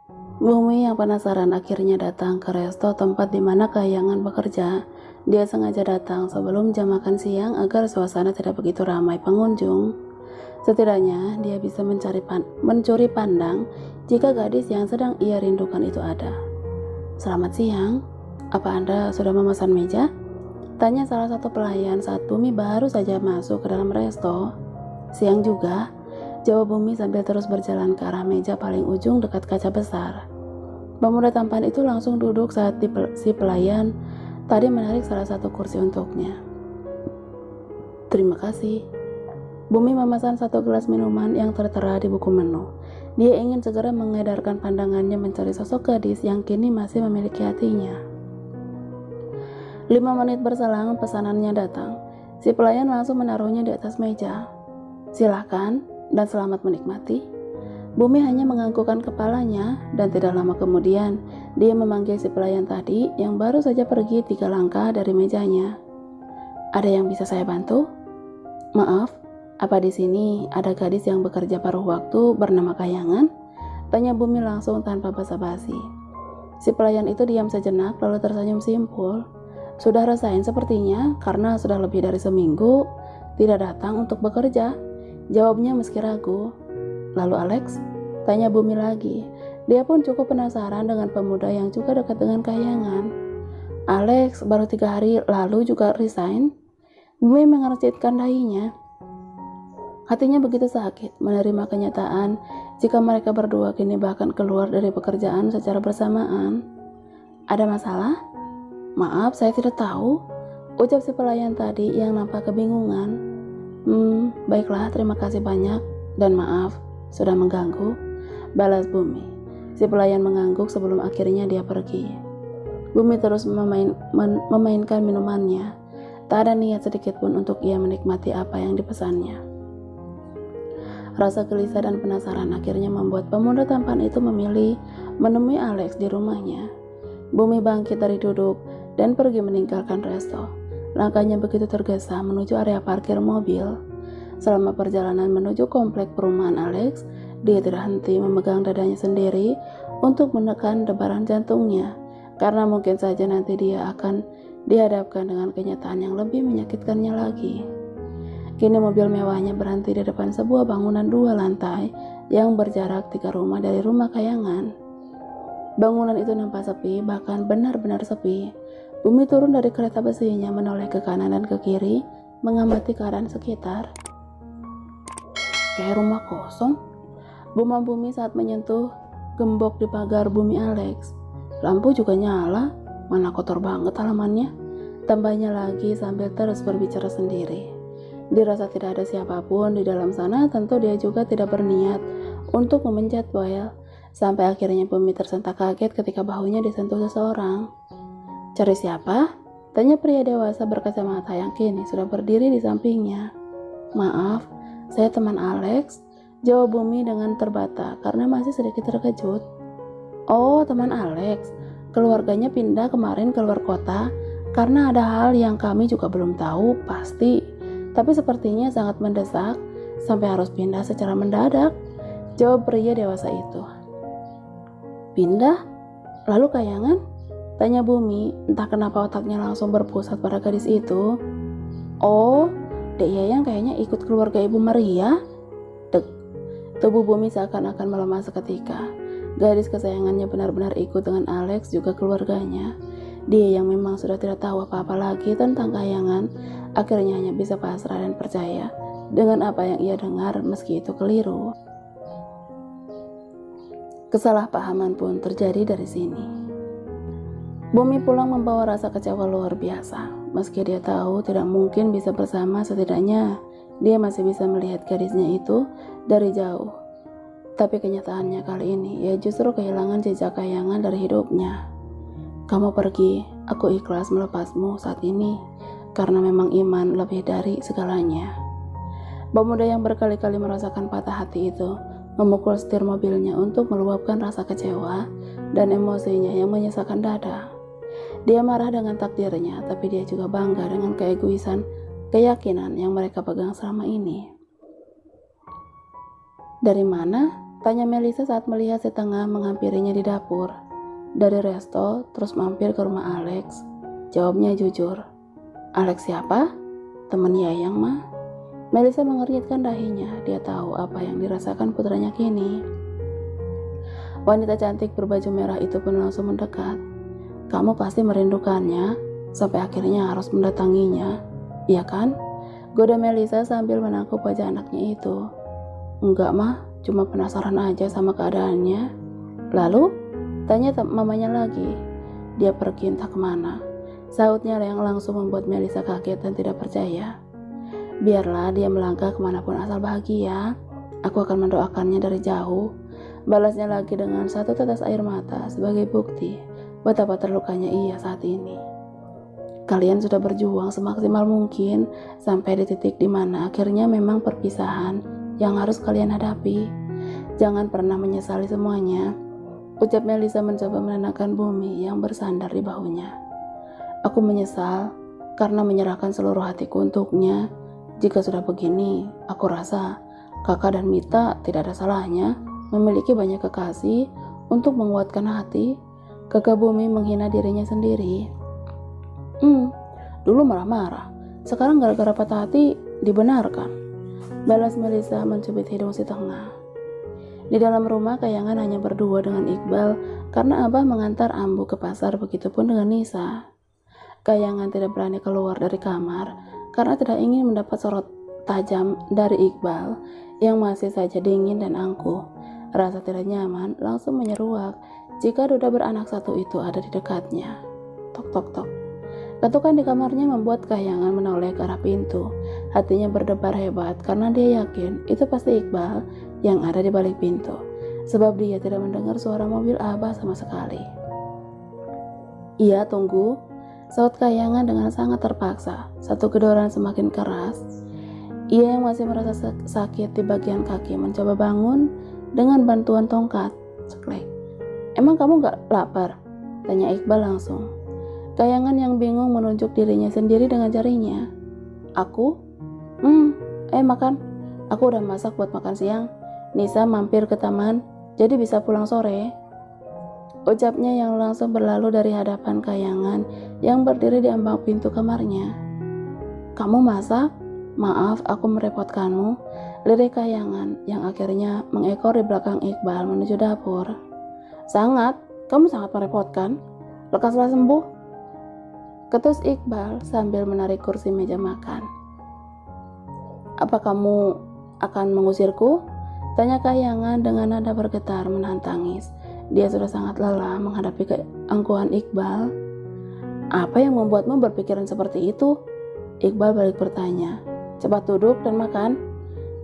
Bumi yang penasaran akhirnya datang ke resto tempat di mana Kahyangan bekerja. Dia sengaja datang sebelum jam makan siang agar suasana tidak begitu ramai pengunjung. Setidaknya dia bisa mencuri pandang jika gadis yang sedang ia rindukan itu ada. "Selamat siang, apa Anda sudah memesan meja?" tanya salah satu pelayan saat Bumi baru saja masuk ke dalam resto. "Siang juga," jawab Bumi sambil terus berjalan ke arah meja paling ujung dekat kaca besar. Pemuda tampan itu langsung duduk saat si pelayan tadi menarik salah satu kursi untuknya. "Terima kasih." Bumi memesan satu gelas minuman yang tertera di buku menu. Dia ingin segera mengedarkan pandangannya mencari sosok gadis yang kini masih memiliki hatinya. 5 menit berselang pesanannya datang. Si pelayan langsung menaruhnya di atas meja. "Silakan dan selamat menikmati." Bumi hanya menganggukkan kepalanya dan tidak lama kemudian dia memanggil si pelayan tadi yang baru saja pergi 3 langkah dari mejanya. "Ada yang bisa saya bantu?" "Maaf, apa di sini ada gadis yang bekerja paruh waktu bernama Kahyangan?" tanya Bumi langsung tanpa basa-basi. Si pelayan itu diam sejenak lalu tersenyum simpul. "Sudah resign sepertinya karena sudah lebih dari seminggu tidak datang untuk bekerja," jawabnya meski ragu. "Lalu Alex?" tanya Bumi lagi. Dia pun cukup penasaran dengan pemuda yang juga dekat dengan Kahyangan. "Alex baru 3 hari lalu juga resign." Bumi mengercitkan dahinya. Hatinya begitu sakit menerima kenyataan jika mereka berdua kini bahkan keluar dari pekerjaan secara bersamaan. "Ada masalah?" "Maaf, saya tidak tahu," ucap si pelayan tadi yang nampak kebingungan. Baiklah, terima kasih banyak dan maaf sudah mengganggu," balas Bumi. Si pelayan mengangguk sebelum akhirnya dia pergi. Bumi terus memainkan minumannya. Tak ada niat sedikit pun untuk ia menikmati apa yang dipesannya. Rasa gelisah dan penasaran akhirnya membuat pemuda tampan itu memilih menemui Alex di rumahnya. Bumi bangkit dari duduk dan pergi meninggalkan resto. Langkahnya begitu tergesa menuju area parkir mobil. Selama perjalanan menuju komplek perumahan Alex, dia tidak henti memegang dadanya sendiri untuk menekan debaran jantungnya, karena mungkin saja nanti dia akan dihadapkan dengan kenyataan yang lebih menyakitkannya lagi. Kini mobil mewahnya berhenti di depan sebuah bangunan 2 lantai yang berjarak 3 rumah dari rumah Kahyangan. Bangunan itu nampak sepi, bahkan benar-benar sepi. Bumi turun dari kereta besinya menoleh ke kanan dan ke kiri, mengamati keadaan sekitar. "Kayak rumah kosong," gumam Bumi saat menyentuh gembok di pagar Bumi Alex. "Lampu juga nyala, mana kotor banget halamannya," tambahnya lagi sambil terus berbicara sendiri. Dirasa tidak ada siapapun di dalam sana, tentu dia juga tidak berniat untuk memencet bel. Sampai akhirnya Bumi tersentak kaget ketika bahunya disentuh seseorang. "Cari siapa?" tanya pria dewasa berkacamata yang kini sudah berdiri di sampingnya. "Maaf, saya teman Alex," jawab Bumi dengan terbata karena masih sedikit terkejut. "Oh, teman Alex. Keluarganya pindah kemarin ke luar kota karena ada hal yang kami juga belum tahu pasti. Tapi sepertinya sangat mendesak sampai harus pindah secara mendadak," jawab pria dewasa itu. "Pindah? Lalu Kahyangan?" tanya Bumi, entah kenapa otaknya langsung berpusat pada gadis itu. "Oh, Dek Yayang kayaknya ikut keluarga Ibu Maria." Dek, tubuh Bumi seakan-akan melemah seketika. Gadis kesayangannya benar-benar ikut dengan Alex juga keluarganya. Dia yang memang sudah tidak tahu apa-apa lagi tentang Kahyangan, akhirnya hanya bisa pasrah dan percaya dengan apa yang ia dengar meski itu keliru. Kesalahpahaman pun terjadi dari sini. Bumi pulang membawa rasa kecewa luar biasa. Meski dia tahu tidak mungkin bisa bersama, setidaknya dia masih bisa melihat gadisnya itu dari jauh. Tapi kenyataannya kali ini, ia justru kehilangan jejak Kahyangan dari hidupnya. "Kamu pergi, aku ikhlas melepasmu saat ini, karena memang iman lebih dari segalanya." Pemuda yang berkali-kali merasakan patah hati itu memukul setir mobilnya untuk meluapkan rasa kecewa dan emosinya yang menyesakan dada. Dia marah dengan takdirnya, tapi dia juga bangga dengan keegoisan keyakinan yang mereka pegang selama ini. Dari mana Tanya Melisa saat melihat si tengah menghampirinya di dapur. Dari resto, terus mampir ke rumah Alex. Jawabnya jujur. Alex siapa? Temen Yayang mah. Melisa mengernyitkan dahinya. Dia tahu apa yang dirasakan putranya kini. Wanita cantik berbaju merah itu pun langsung mendekat. Kamu pasti merindukannya, sampai akhirnya harus mendatanginya, iya kan? Goda Melisa sambil menangkup wajah anaknya itu. Enggak mah, cuma penasaran aja sama keadaannya. Lalu, tanya mamanya lagi. Dia pergi entah kemana. Sautnya yang langsung membuat Melisa kaget dan tidak percaya. Biarlah dia melangkah kemanapun asal bahagia. Aku akan mendoakannya dari jauh. Balasnya lagi dengan satu tetes air mata sebagai bukti betapa terlukanya ia saat ini. Kalian sudah berjuang semaksimal mungkin sampai di titik dimana akhirnya memang perpisahan yang harus kalian hadapi. Jangan pernah menyesali semuanya, ucap Melisa mencoba menenangkan Bumi yang bersandar di bahunya. Aku menyesal karena menyerahkan seluruh hatiku untuknya. Jika sudah begini, aku rasa kakak dan Mita tidak ada salahnya memiliki banyak kekasih untuk menguatkan hati. Kakak Bumi menghina dirinya sendiri. Dulu marah-marah, sekarang gara-gara patah hati dibenarkan, balas Melisa mencubit hidung si tengah. Di dalam rumah Kayangan hanya berdua dengan Iqbal karena Abah mengantar Ambu ke pasar, begitupun dengan Nisa. Kayangan tidak berani keluar dari kamar karena tidak ingin mendapat sorot tajam dari Iqbal yang masih saja dingin dan angkuh. Rasa tidak nyaman langsung menyeruak jika duda beranak satu itu ada di dekatnya. Tok tok tok. Ketukan di kamarnya membuat Kayangan menoleh ke arah pintu. Hatinya berdebar hebat karena dia yakin itu pasti Iqbal yang ada di balik pintu. Sebab dia tidak mendengar suara mobil Abah sama sekali. Iya, tunggu. Saut Kayangan dengan sangat terpaksa. Satu gedoran semakin keras. Ia yang masih merasa sakit di bagian kaki mencoba bangun dengan bantuan tongkat. Ceklek. Emang kamu gak lapar? Tanya Iqbal langsung. Kayangan yang bingung menunjuk dirinya sendiri dengan jarinya. Aku? Makan. Aku udah masak buat makan siang. Nisa mampir ke taman, jadi bisa pulang sore. Ucapnya yang langsung berlalu dari hadapan Kayangan yang berdiri di ambang pintu kamarnya. Kamu masak? Maaf, aku merepotkanmu. Lirik Kayangan yang akhirnya mengekor di belakang Iqbal menuju dapur. Sangat, kamu sangat merepotkan. Lekaslah sembuh. Ketus Iqbal sambil menarik kursi meja makan. Apa kamu akan mengusirku? Tanya Kayangan dengan nada bergetar menahan tangis. Dia sudah sangat lelah menghadapi keangkuhan Iqbal. Apa yang membuatmu berpikiran seperti itu? Iqbal balik bertanya. Cepat duduk dan makan.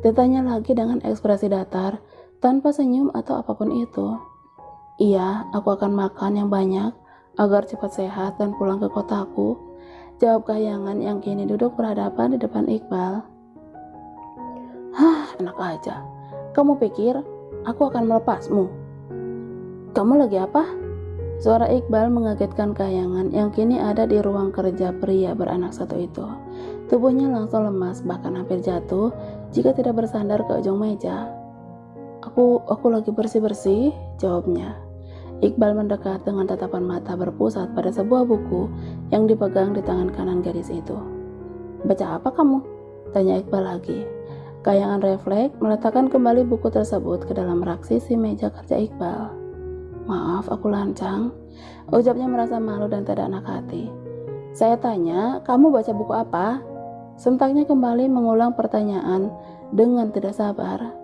Ditanya lagi dengan ekspresi datar, tanpa senyum atau apapun itu. Iya, aku akan makan yang banyak agar cepat sehat dan pulang ke kotaku, jawab Kayangan yang kini duduk berhadapan di depan Iqbal. Enak aja. Kamu pikir aku akan melepasmu? Kamu lagi apa? Suara Iqbal mengagetkan Kayangan yang kini ada di ruang kerja pria beranak satu itu. Tubuhnya langsung lemas, bahkan hampir jatuh jika tidak bersandar ke ujung meja. Aku lagi bersih-bersih, jawabnya. Iqbal mendekat dengan tatapan mata berpusat pada sebuah buku yang dipegang di tangan kanan gadis itu. Baca apa kamu? Tanya Iqbal lagi. Kayangan refleks meletakkan kembali buku tersebut ke dalam rak sisi meja kerja Iqbal. Maaf, aku lancang, ucapnya merasa malu dan tidak enak hati. Saya tanya, kamu baca buku apa? Sentaknya kembali mengulang pertanyaan dengan tidak sabar.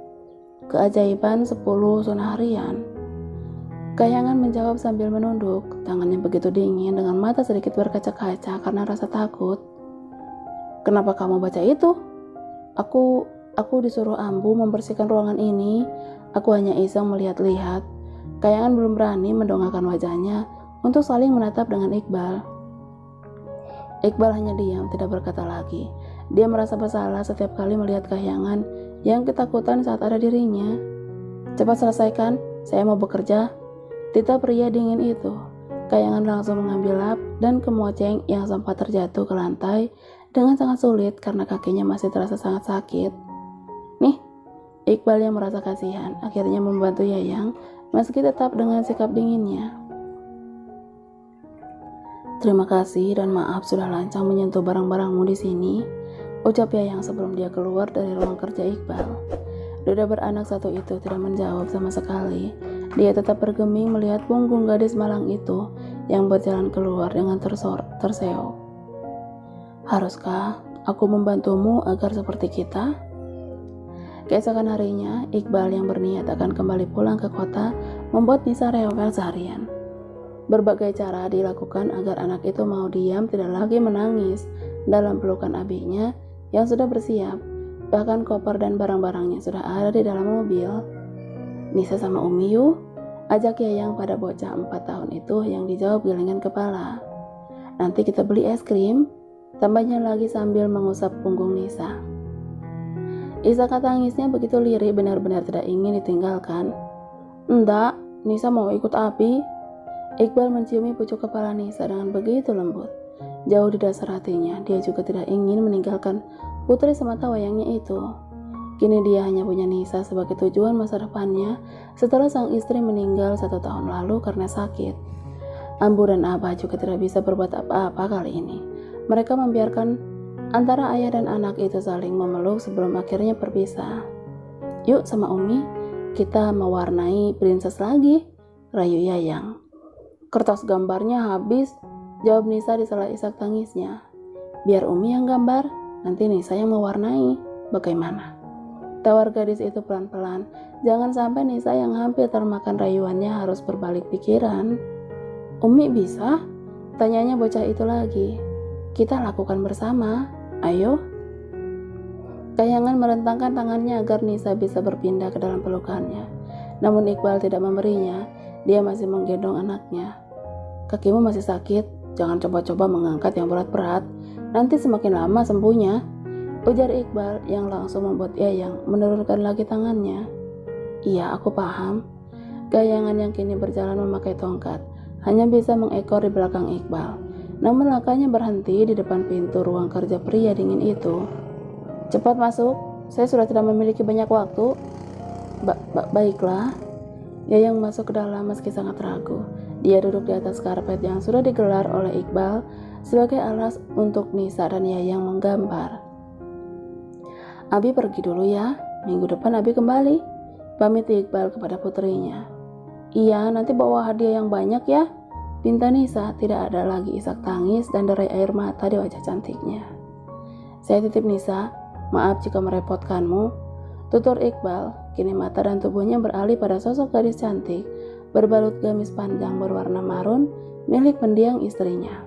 Keajaiban 10 Sunnah Harian. Kayangan menjawab sambil menunduk, tangannya begitu dingin dengan mata sedikit berkaca-kaca karena rasa takut. Kenapa kamu baca itu? Aku disuruh Ambu membersihkan ruangan ini. Aku hanya iseng melihat-lihat. Kayangan belum berani mendongakkan wajahnya untuk saling menatap dengan Iqbal. Iqbal hanya diam, tidak berkata lagi. Dia merasa bersalah setiap kali melihat Kayangan yang ketakutan saat ada dirinya. Cepat selesaikan, saya mau bekerja. Tita pria dingin itu. Kayangan langsung mengambil lap dan kemoceng yang sempat terjatuh ke lantai dengan sangat sulit karena kakinya masih terasa sangat sakit. Nih, Iqbal yang merasa kasihan akhirnya membantu Yayang meski tetap dengan sikap dinginnya. "Terima kasih dan maaf sudah lancang menyentuh barang-barangmu di sini," ucap Yayang sebelum dia keluar dari ruang kerja Iqbal. Duda beranak satu itu tidak menjawab sama sekali. Dia tetap bergeming melihat punggung gadis malang itu yang berjalan keluar dengan terseok. "Haruskah aku membantumu agar seperti kita?" Keesokan harinya, Iqbal yang berniat akan kembali pulang ke kota membuat Nisa rewel seharian. Berbagai cara dilakukan agar anak itu mau diam tidak lagi menangis dalam pelukan abinya yang sudah bersiap. Bahkan koper dan barang-barangnya sudah ada di dalam mobil. "Nisa sama Umi yuk," ajak Yayang pada bocah 4 tahun itu yang dijawab gelengan kepala. "Nanti kita beli es krim," tambahnya lagi sambil mengusap punggung Nisa. Isaka tangisnya begitu lirih benar-benar tidak ingin ditinggalkan. "Enggak, Nisa mau ikut Abi." Iqbal menciumi pucuk kepala Nisa dengan begitu lembut. Jauh di dasar hatinya, dia juga tidak ingin meninggalkan putri semata wayangnya itu. Kini dia hanya punya Nisa sebagai tujuan masa depannya setelah sang istri meninggal 1 tahun lalu karena sakit. Ambu dan Abah juga tidak bisa berbuat apa-apa kali ini. Mereka membiarkan antara ayah dan anak itu saling memeluk sebelum akhirnya berpisah. "Yuk sama Umi, kita mewarnai princess lagi," rayu Yayang. "Kertas gambarnya habis," jawab Nisa di sela isak tangisnya. "Biar Umi yang gambar, nanti Nisa yang mewarnai. Bagaimana?" Tawar gadis itu pelan-pelan. Jangan sampai Nisa yang hampir termakan rayuannya harus berbalik pikiran. "Umi bisa?" tanyanya bocah itu lagi. "Kita lakukan bersama. Ayo." Kayangan merentangkan tangannya agar Nisa bisa berpindah ke dalam pelukannya. Namun Iqbal tidak memberinya. Dia masih menggendong anaknya. "Kakimu masih sakit, jangan coba-coba mengangkat yang berat-berat. Nanti semakin lama sembuhnya," ujar Iqbal yang langsung membuat Yayang menurunkan lagi tangannya. "Iya, aku paham." Kayangan yang kini berjalan memakai tongkat hanya bisa mengekor di belakang Iqbal. Namun langkahnya berhenti di depan pintu ruang kerja pria dingin itu. "Cepat masuk, saya sudah tidak memiliki banyak waktu." Baiklah." Yayang masuk ke dalam meski sangat ragu. Dia duduk di atas karpet yang sudah digelar oleh Iqbal sebagai alas untuk Nisa dan Yayang menggambar. "Abi pergi dulu ya, minggu depan Abi kembali," pamit Iqbal kepada putrinya. "Iya, nanti bawa hadiah yang banyak ya," pinta Nisa. Tidak ada lagi isak tangis dan derai air mata di wajah cantiknya. "Saya titip Nisa, maaf jika merepotkanmu," tutur Iqbal. Kini mata dan tubuhnya beralih pada sosok gadis cantik berbalut gamis panjang berwarna marun milik mendiang istrinya.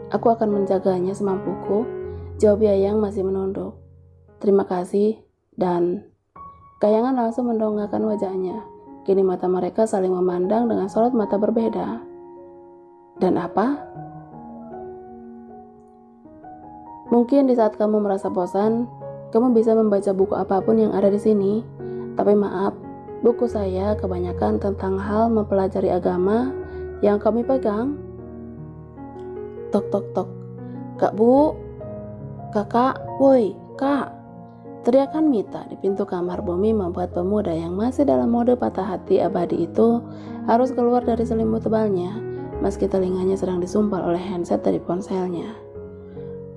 "Aku akan menjaganya semampuku," jawab Yayang masih menunduk. "Terima kasih." Dan Kayangan langsung mendongakkan wajahnya. Kini mata mereka saling memandang dengan sorot mata berbeda. "Dan apa?" "Mungkin di saat kamu merasa bosan, kamu bisa membaca buku apapun yang ada di sini. Tapi maaf, buku saya kebanyakan tentang hal mempelajari agama yang kami pegang." Tok tok tok. "Kak Bu, kakak, woi, Kak." Teriakan Mita di pintu kamar Bumi membuat pemuda yang masih dalam mode patah hati abadi itu harus keluar dari selimut tebalnya, meski telinganya sedang disumpal oleh handset dari ponselnya.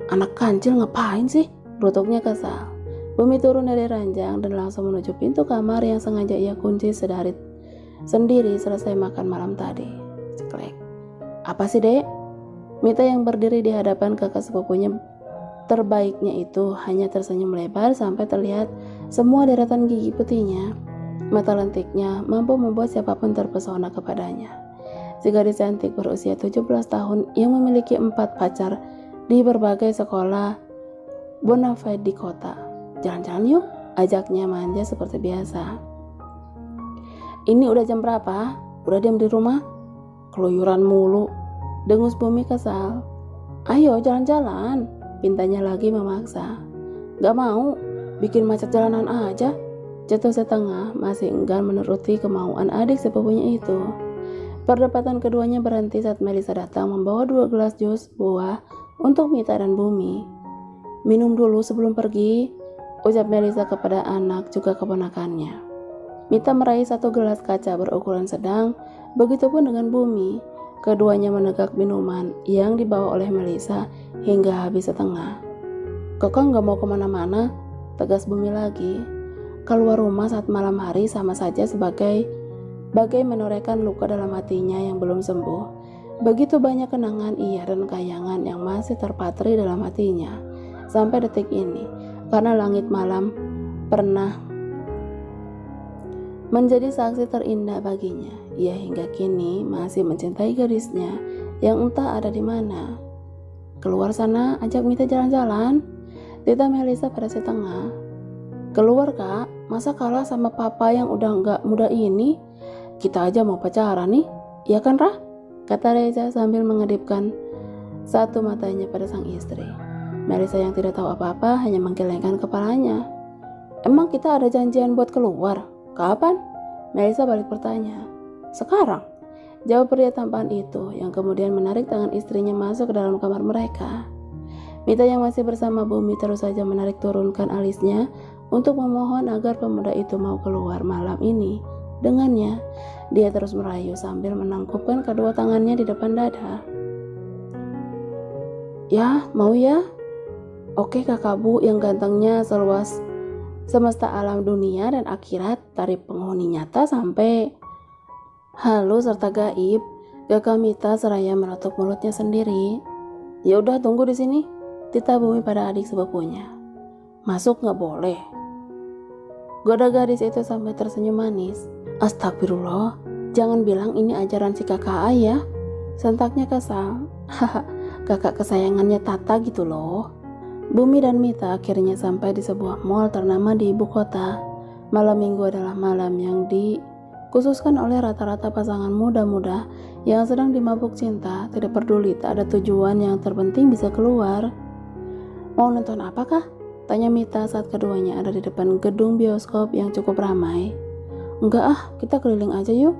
"Anak kancil ngapain sih?" rutuknya kesal. Bumi turun dari ranjang dan langsung menuju pintu kamar yang sengaja ia kunci sendiri selesai makan malam tadi. Ceklek. "Apa sih, Dek?" Mita yang berdiri di hadapan kakak sepupunya terbaiknya itu hanya tersenyum lebar sampai terlihat semua deretan gigi putihnya. Mata lentiknya mampu membuat siapapun terpesona kepadanya. Si gadis cantik berusia 17 tahun yang memiliki 4 pacar di berbagai sekolah bonafide di kota. "Jalan-jalan yuk," ajaknya manja seperti biasa. "Ini udah jam berapa? Udah diam di rumah? Keluyuran mulu," dengus Bumi kesal. "Ayo jalan-jalan," pintanya lagi memaksa. "Gak mau, bikin macet jalanan aja," jatuh setengah masih enggan menuruti kemauan adik sepupunya itu. Perdebatan keduanya berhenti saat Melisa datang membawa 2 gelas jus buah untuk Mita dan Bumi. "Minum dulu sebelum pergi," ucap Melisa kepada anak juga keponakannya. Mita meraih satu gelas kaca berukuran sedang, begitupun dengan Bumi. Keduanya menegak minuman yang dibawa oleh Melisa hingga habis setengah. Kakak nggak mau kemana-mana, tegas Bumi lagi. Keluar rumah saat malam hari sama saja sebagai menorehkan luka dalam hatinya yang belum sembuh. Begitu banyak kenangan ia dan kayangan yang masih terpatri dalam hatinya sampai detik ini, karena langit malam pernah menjadi saksi terindah baginya. Ia hingga kini masih mencintai gadisnya yang entah ada di mana. Keluar sana, ajak Mita jalan-jalan, Tita Melisa pada si tengah. Keluar kak, masa kalah sama papa yang udah nggak muda ini? Kita aja mau pacaran nih, ya kan Rah? Kata Reza sambil mengedipkan satu matanya pada sang istri. Melisa yang tidak tahu apa-apa hanya menggelengkan kepalanya. Emang kita ada janjian buat keluar? Kapan? Melisa balik bertanya. Sekarang, jawab pria tampan itu yang kemudian menarik tangan istrinya masuk ke dalam kamar mereka. Mita yang masih bersama Bumi terus saja menarik turunkan alisnya untuk memohon agar pemuda itu mau keluar malam ini dengannya. Dia terus merayu sambil menangkupkan kedua tangannya di depan dada. Ya, mau ya? Oke kakak Bu yang gantengnya seluas semesta alam dunia dan akhirat, dari penghuni nyata sampai halus serta gaib. Kakak Mita seraya menutup mulutnya sendiri. Ya udah tunggu di sini, Tita Bumi pada adik sepupunya. Masuk nggak boleh. Goda gadis itu sampai tersenyum manis. Astagfirullah, jangan bilang ini ajaran si kakak ayah. Sentaknya kesal. Haha, kakak kesayangannya Tata gitu loh. Bumi dan Mita akhirnya sampai di sebuah mall ternama di ibu kota. Malam minggu adalah malam yang dikhususkan oleh rata-rata pasangan muda-muda yang sedang dimabuk cinta. Tidak peduli, tak ada tujuan, yang terpenting bisa keluar. Mau nonton apakah? Tanya Mita saat keduanya ada di depan gedung bioskop yang cukup ramai. Enggak ah, kita keliling aja yuk,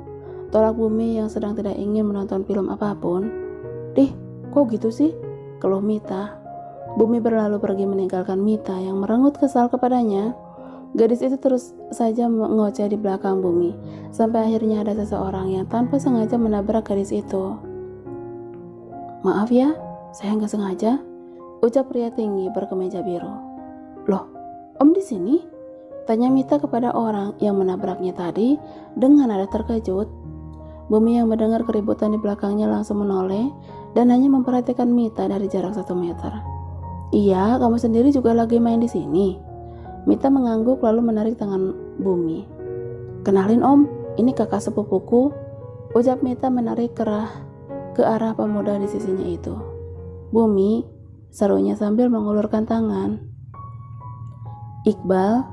tolak Bumi yang sedang tidak ingin menonton film apapun. Dih, kok gitu sih? Keluh Mita. Bumi berlalu pergi meninggalkan Mita yang merengut kesal kepadanya. Gadis itu terus saja mengoceh di belakang Bumi, sampai akhirnya ada seseorang yang tanpa sengaja menabrak gadis itu. Maaf ya, saya nggak sengaja, ucap pria tinggi berkemeja biru. Loh, Om di sini? Tanya Mita kepada orang yang menabraknya tadi dengan nada terkejut. Bumi yang mendengar keributan di belakangnya langsung menoleh dan hanya memperhatikan Mita dari jarak 1 meter. Iya, kamu sendiri juga lagi main di sini. Mita mengangguk lalu menarik tangan Bumi. Kenalin Om, ini kakak sepupuku, ucap Mita menarik ke arah pemuda di sisinya itu. Bumi, serunya sambil mengulurkan tangan. Iqbal,